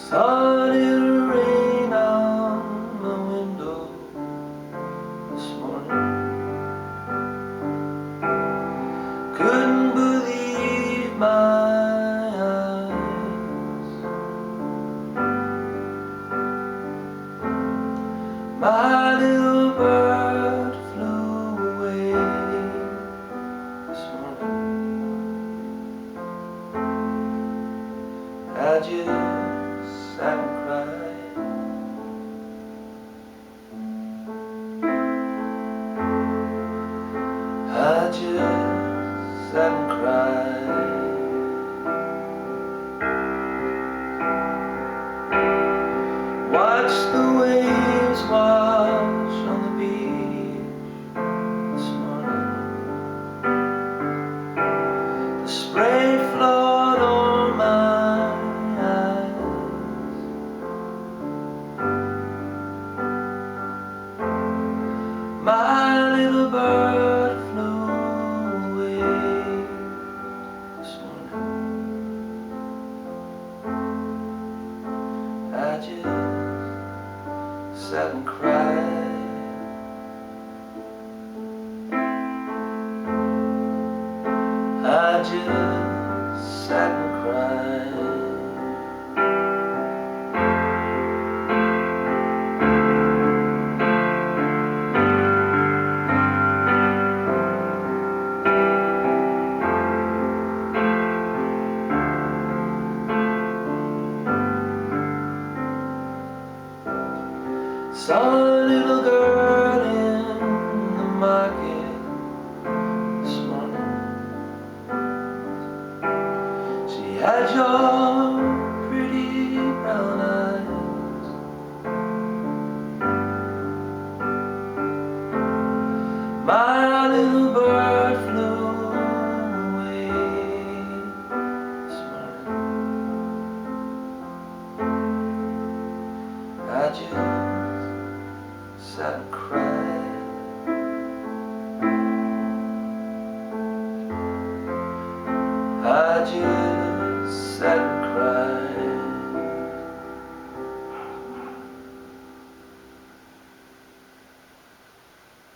Started to rain on my window this morning. Couldn't believe my eyes. My little bird flew away this morning. I just sat and cried. I just sat and cried. Watch the waves wash on the beach this morning. The spray flowed on my eyes. My little bird flew away this morning. I just sat and cried. I just sat and cried. Saw a little girl in the market this morning. She had your pretty brown eyes. My little bird flew away this morning. I just sat and cried. I just sat and